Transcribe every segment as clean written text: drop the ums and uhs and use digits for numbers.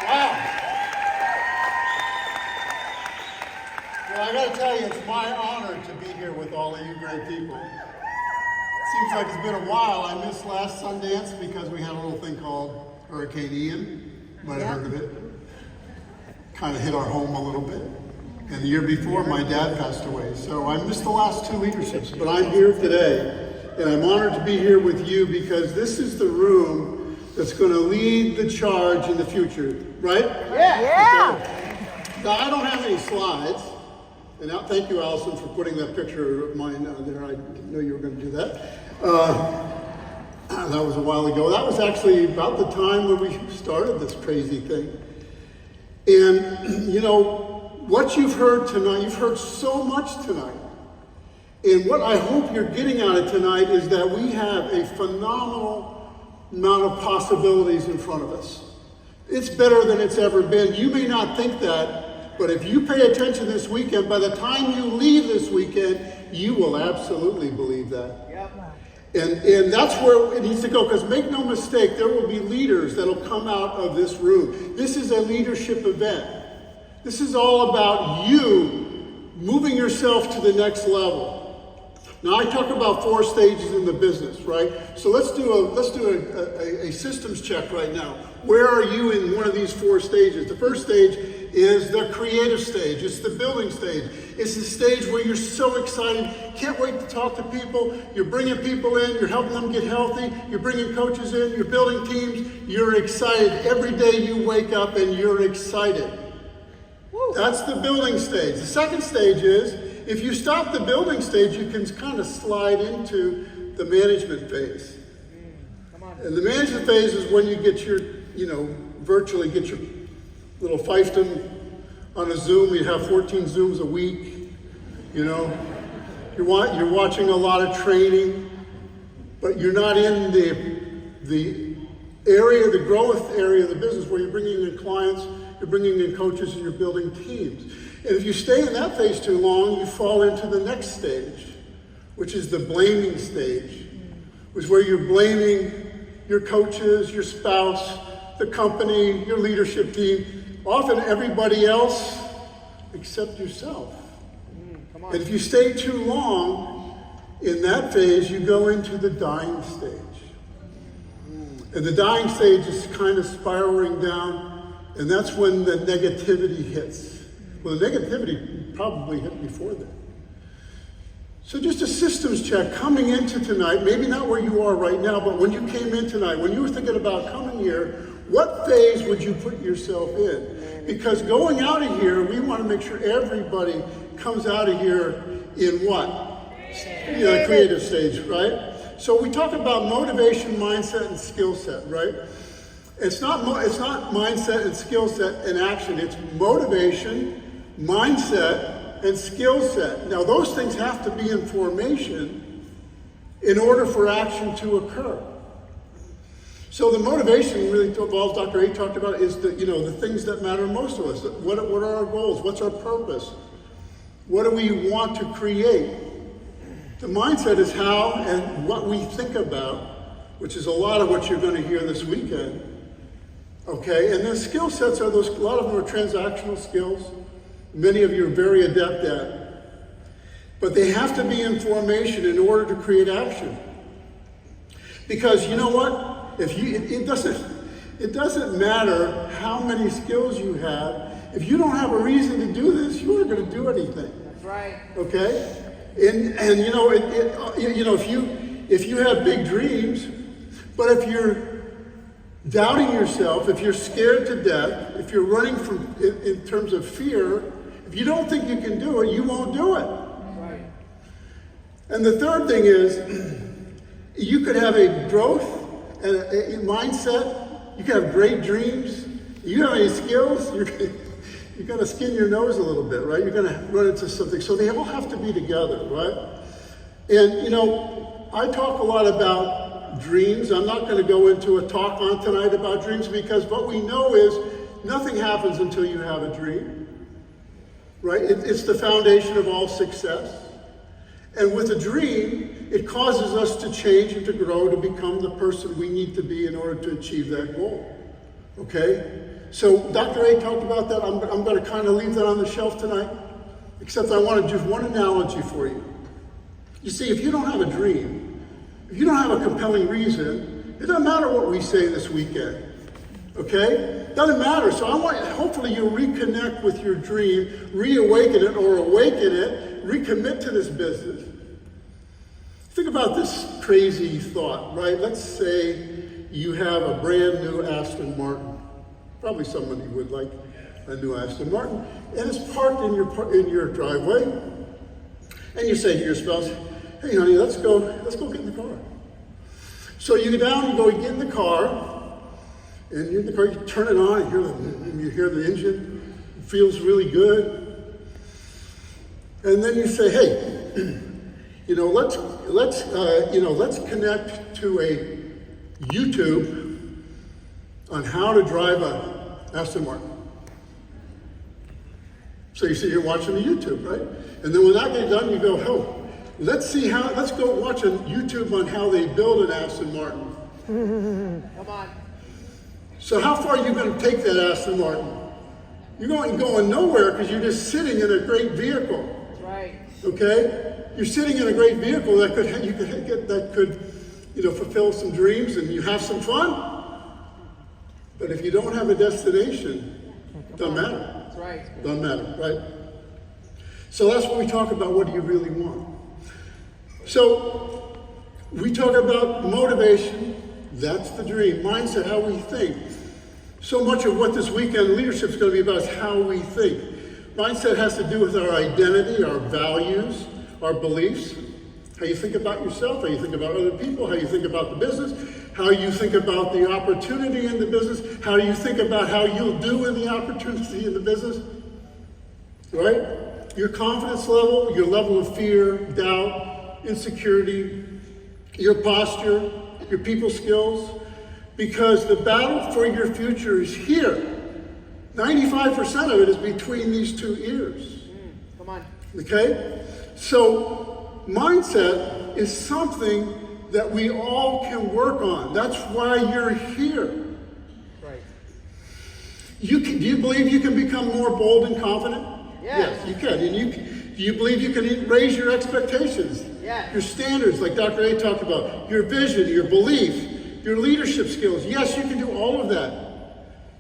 Wow. Well, I got to tell you, it's my honor to be here with all of you great people. Seems like it's been a while. I missed last Sundance because we had a little thing called Hurricane Ian. Might have heard of it. Kind of hit our home a little bit. And the year before, my dad passed away. So I missed the last two leaderships, but I'm here today. And I'm honored to be here with you because this is the room that's going to lead the charge in the future, right? Yeah. Okay. Now, I don't have any slides. And now, thank you, Allison, for putting that picture of mine there. I didn't know you were going to do that. That was a while ago. That was actually about the time when we started this crazy thing. And, you know, what you've heard tonight, you've heard so much tonight. And what I hope you're getting out of tonight is that we have a phenomenal amount of possibilities in front of us. It's better than it's ever been. You may not think that, but if you pay attention this weekend, by the time you leave this weekend, you will absolutely believe that. Yep. And that's where it needs to go, because make no mistake, there will be leaders that will come out of this room. This is a leadership event. This is all about you moving yourself to the next level. Now, I talk about 4 stages in the business, right? So let's do a systems check right now. Where are you in one of these 4 stages? The first stage is the creative stage. It's the building stage. It's the stage where you're so excited, can't wait to talk to people. You're bringing people in, you're helping them get healthy, you're bringing coaches in, you're building teams. You're excited. Every day you wake up and you're excited. Woo. That's the building stage. The second stage is, if you stop the building stage, you can kind of slide into the management phase. Come on. And the management phase is when you get your, virtually get your little fiefdom on a Zoom. You have 14 Zooms a week, You're watching a lot of training, but you're not in the area, the growth area of the business where you're bringing in clients, you're bringing in coaches, and you're building teams. And if you stay in that phase too long, you fall into the next stage, which is the blaming stage, which is where you're blaming your coaches, your spouse, the company, your leadership team, often everybody else except yourself. Come on. And if you stay too long in that phase, you go into the dying stage. And the dying stage is kind of spiraling down, and that's when the negativity hits. Well, the negativity probably hit before that. So just a systems check coming into tonight, maybe not where you are right now, but when you came in tonight, when you were thinking about coming here, what phase would you put yourself in? Because going out of here, we want to make sure everybody comes out of here in what? The creative stage, right? So we talk about motivation, mindset, and skill set, right? It's not mindset and skill set and action. It's motivation, mindset, and skill set. Now, those things have to be in formation in order for action to occur. So the motivation really involves, Dr. A talked about, is the things that matter most to us. What are our goals? What's our purpose? What do we want to create? The mindset is how and what we think about, which is a lot of what you're going to hear this weekend. Okay, and the skill sets are a lot of them are transactional skills. Many of you are very adept at. But they have to be in formation in order to create action. Because you know what? It doesn't matter how many skills you have. If you don't have a reason to do this, you aren't going to do anything. That's right. Okay? And if you have big dreams, but if you're doubting yourself, if you're scared to death, if you're running in terms of fear, if you don't think you can do it, you won't do it. Right. And the third thing is, you could have a growth and a mindset. You could have great dreams. You have any skills, you're going to skin your nose a little bit, right? You're going to run into something. So they all have to be together, right? And, I talk a lot about dreams. I'm not going to go into a talk on tonight about dreams because what we know is nothing happens until you have a dream, right? It's the foundation of all success. And with a dream, it causes us to change and to grow to become the person we need to be in order to achieve that goal, okay? So Dr. A talked about that. I'm going to kind of leave that on the shelf tonight, except I want to do one analogy for you. You see, if you don't have a dream, if you don't have a compelling reason, it doesn't matter what we say this weekend, okay? Doesn't matter. So hopefully you'll reconnect with your dream, reawaken it or awaken it, recommit to this business. Think about this crazy thought, right? Let's say you have a brand new Aston Martin. Probably somebody would like a new Aston Martin, and it's parked in your driveway. And you say to your spouse, "Hey, honey, let's go get in the car." So you go down, you get in the car, and you're in the car. You turn it on, you hear the engine. It feels really good, and then you say, "Hey, let's connect to a YouTube on how to drive a Aston Martin." So you sit here watching the YouTube, right? And then when that gets done, you go, "Oh, let's go watch a YouTube on how they build an Aston Martin." Come on. So how far are you going to take that Aston Martin? You're going nowhere because you're just sitting in a great vehicle. That's right. Okay? You're sitting in a great vehicle that could fulfill some dreams and you have some fun. But if you don't have a destination, doesn't matter. That's right. Doesn't matter, right? So that's what we talk about. What do you really want? So we talk about motivation. That's the dream. Mindset, how we think. So much of what this weekend leadership is going to be about is how we think. Mindset has to do with our identity, our values, our beliefs, how you think about yourself, how you think about other people, how you think about the business, how you think about the opportunity in the business, how you think about how you'll do in the opportunity in the business, right? Your confidence level, your level of fear, doubt, insecurity, your posture, your people skills, because the battle for your future is here. 95% of it is between these two ears. Come on. Okay? So mindset is something that we all can work on. That's why you're here. Right. Do you believe you can become more bold and confident? Yes. Yes, you can. And do you believe you can raise your expectations? Yes. Your standards, like Dr. A talked about, your vision, your belief, your leadership skills. Yes, you can do all of that.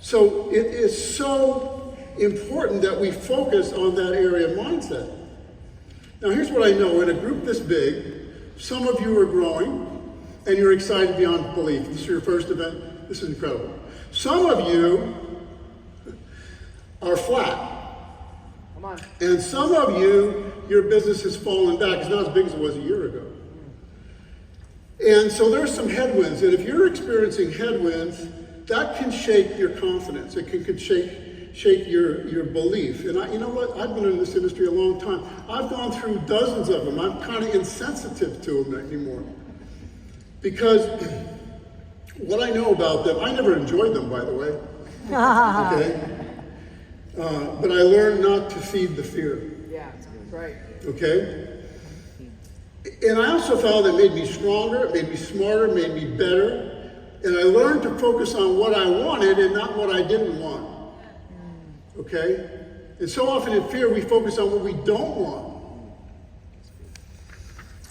So it is so important that we focus on that area of mindset. Now here's what I know. In a group this big, some of you are growing and you're excited beyond belief. This is your first event. This is incredible. Some of you are flat. Come on. And some of you, your business has fallen back. It's not as big as it was a year ago. And so there's some headwinds. And if you're experiencing headwinds, that can shake your confidence. It can shake your belief. And you know what? I've been in this industry a long time. I've gone through dozens of them. I'm kind of insensitive to them anymore. Because what I know about them, I never enjoyed them, by the way. Okay? But I learned not to feed the fear. Yeah, that's right. Okay? And I also found it made me stronger, it made me smarter, it made me better. And I learned to focus on what I wanted and not what I didn't want. Okay? And so often in fear, we focus on what we don't want.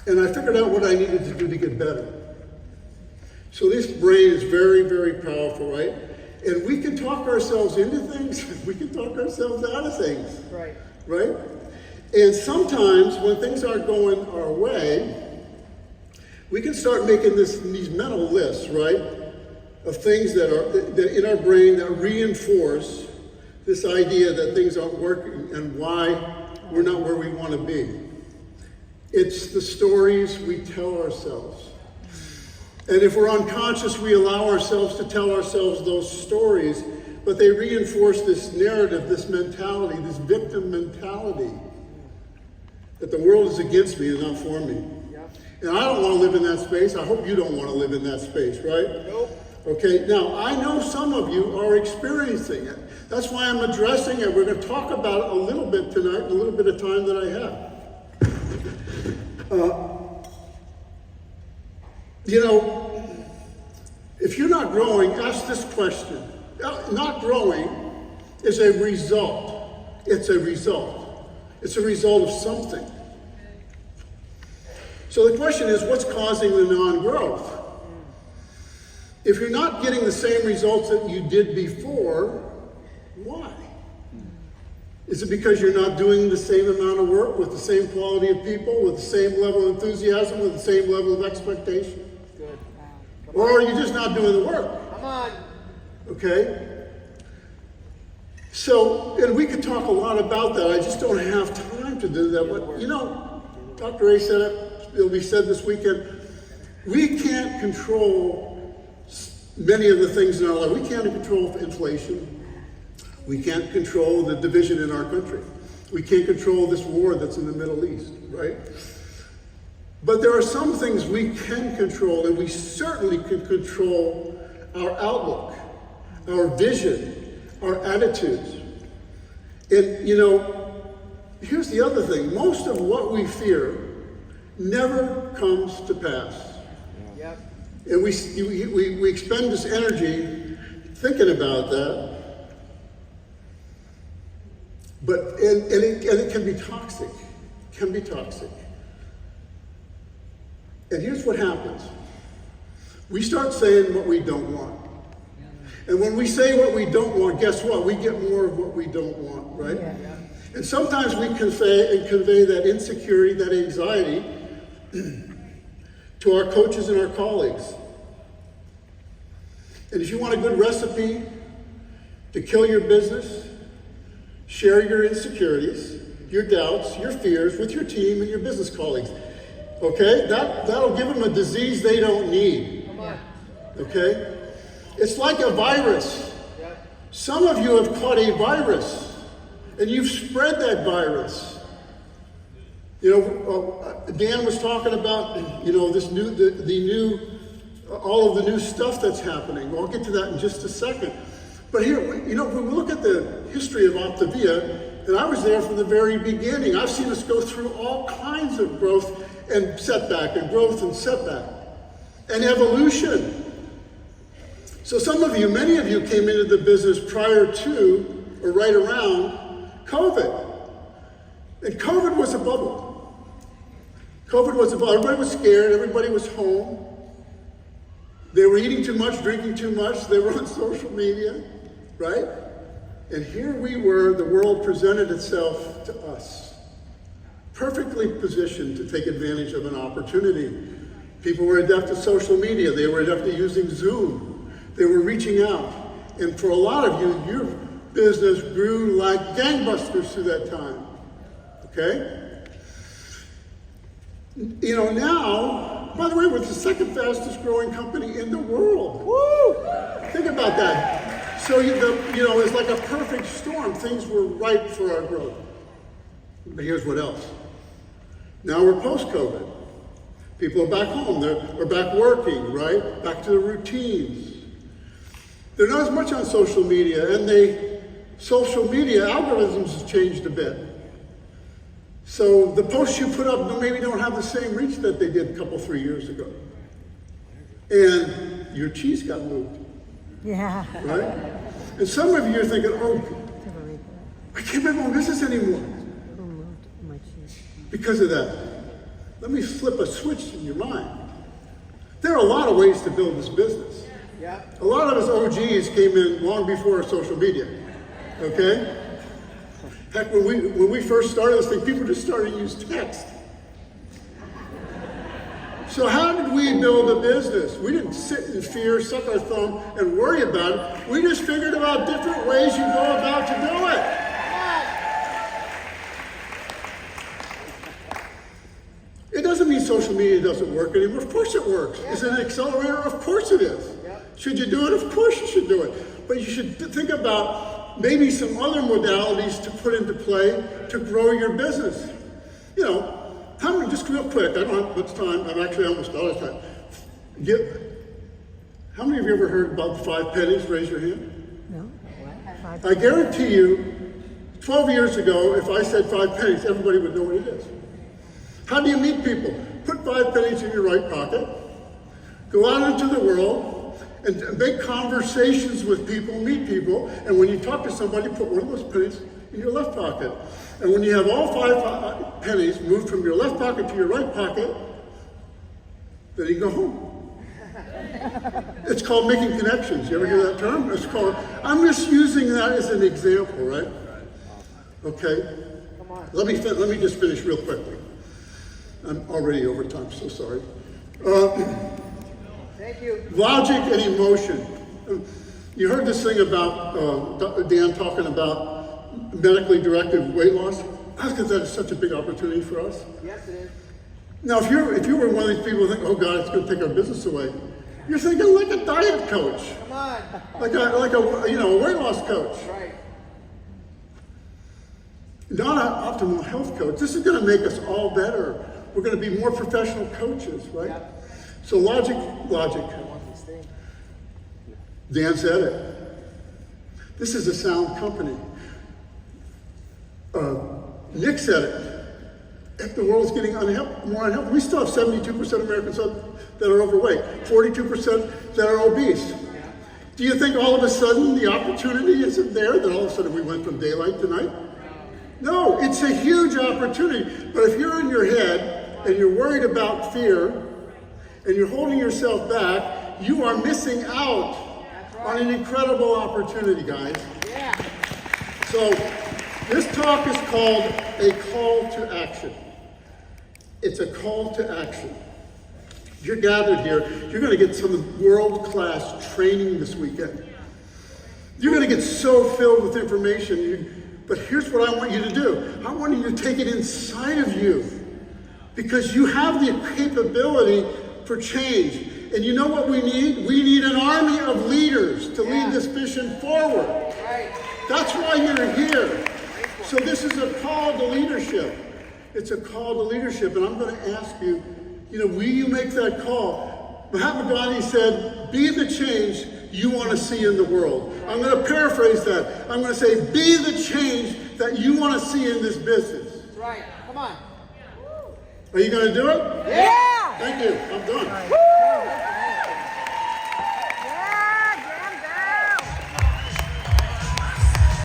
And I figured out what I needed to do to get better. So this brain is very, very powerful, right? And we can talk ourselves into things. We can talk ourselves out of things. Right. Right? And sometimes when things aren't going our way, we can start making these mental lists, right? Of things that are in our brain that reinforce this idea that things aren't working and why we're not where we want to be. It's the stories we tell ourselves. And if we're unconscious, we allow ourselves to tell ourselves those stories, but they reinforce this narrative, this mentality, this victim mentality, that the world is against me and not for me. Yep. And I don't want to live in that space. I hope you don't want to live in that space, right? Nope. Okay, now I know some of you are experiencing it. That's why I'm addressing it. We're going to talk about it a little bit tonight, a little bit of time that I have. If you're not growing, ask this question. Not growing is a result. It's a result. It's a result of something. So the question is, what's causing the non-growth? If you're not getting the same results that you did before, why? Is it because you're not doing the same amount of work with the same quality of people, with the same level of enthusiasm, with the same level of expectation? Good. Or are you just not doing the work? Come on. Okay? So, and we could talk a lot about that. I just don't have time to do that. But, you know, Dr. A said it, it'll be said this weekend. We can't control many of the things in our life. We can't control inflation. We can't control the division in our country. We can't control this war that's in the Middle East, right? But there are some things we can control, and we certainly can control our outlook, our vision, our attitudes. And, you know, here's the other thing. Most of what we fear never comes to pass. Yep. And we expend this energy thinking about that. But, and it can be toxic. Can be toxic. And here's what happens. We start saying what we don't want. And when we say what we don't want, guess what? We get more of what we don't want, right? Yeah. And sometimes we convey that insecurity, that anxiety to our coaches and our colleagues. And if you want a good recipe to kill your business, share your insecurities, your doubts, your fears with your team and your business colleagues. Okay? That'll give them a disease they don't need. Come on. Okay? It's like a virus. Yep. Some of you have caught a virus, and you've spread that virus. You know, Dan was talking about, you know, this new, the new, all of the new stuff that's happening. I'll get to that in just a second. But here, you know, when we look at the history of Optavia, and I was there from the very beginning, I've seen us go through all kinds of growth and setback, and growth and setback, and evolution. So some of you, many of you came into the business prior to, or right around, COVID. And COVID was a bubble. COVID was a bubble. Everybody was scared, everybody was home. They were eating too much, drinking too much, they were on social media, right? And here we were, the world presented itself to us, perfectly positioned to take advantage of an opportunity. People were adept at social media, they were adept at using Zoom, they were reaching out. And for a lot of you, your business grew like gangbusters through that time, okay? You know, now, by the way, we're the second fastest growing company in the world. Woo! Think about that. So, you know, it's like a perfect storm. Things were ripe for our growth. But here's what else. Now we're post-COVID. People are back home. They're back working, right? Back to the routines. They're not as much on social media, and social media algorithms have changed a bit. So the posts you put up maybe don't have the same reach that they did a couple, 3 years ago. And your cheese got moved. Yeah. Right? And some of you are thinking, oh, I can't make my own business anymore Who moved my cheese? because of that. Let me flip a switch in your mind. There are a lot of ways to build this business. Yeah. A lot of us OGs came in long before social media, okay? Heck, when we first started this thing, people just started to use text. So how did we build a business? We didn't sit in fear, suck our thumb, and worry about it. We just figured out different ways you go about to do it. It doesn't mean social media doesn't work anymore. Of course it works. Is it an accelerator? Of course it is. Should you do it? Of course you should do it. But you should think about maybe some other modalities to put into play to grow your business. You know, just real quick, I don't have much time. I'm actually almost out of time. How many of you ever heard about the 5 pennies? Raise your hand. No. I guarantee you, 12 years ago, if I said 5 pennies, everybody would know what it is. How do you meet people? Put 5 pennies in your right pocket, go out into the world, and make conversations with people, meet people, and when you talk to somebody, put one of those pennies in your left pocket. And when you have all 5 pennies moved from your left pocket to your right pocket, then you go home. It's called making connections. You ever hear that term? It's called, I'm just using that as an example, right? Okay. Come on. Let me just finish real quickly. I'm already over time, so sorry. Thank you. Logic and emotion. You heard this thing about Dan talking about medically directed weight loss? That's because that is such a big opportunity for us. Yes, it is. Now, if you were one of these people who think, oh God, it's going to take our business away, you're thinking like a diet coach, Come on. like a weight loss coach, Right. not an optimal health coach. This is going to make us all better. We're going to be more professional coaches, right? Yep. So logic. I want this thing. Dan said it. This is a sound company. Nick said it. If the world's getting more unhealthy, we still have 72% of Americans that are overweight, 42% that are obese. Do you think all of a sudden the opportunity isn't there, that all of a sudden we went from daylight to night? No, it's a huge opportunity. But if you're in your head and you're worried about fear and you're holding yourself back, you are missing out on an incredible opportunity, guys. Yeah. So this talk is called a call to action. It's a call to action. If you're gathered here, you're going to get some world-class training this weekend. You're going to get so filled with information. But here's what I want you to do. I want you to take it inside of you, because you have the capability for change. And you know what we need? We need an army of leaders to lead this mission forward. Right. That's why you're here. So this is a call to leadership. It's a call to leadership, and I'm going to ask you, will you make that call? Mahatma Gandhi said, be the change you want to see in the world. I'm going to paraphrase that. I'm going to say, be the change that you want to see in this business. That's right. Come on. Are you going to do it? Yeah.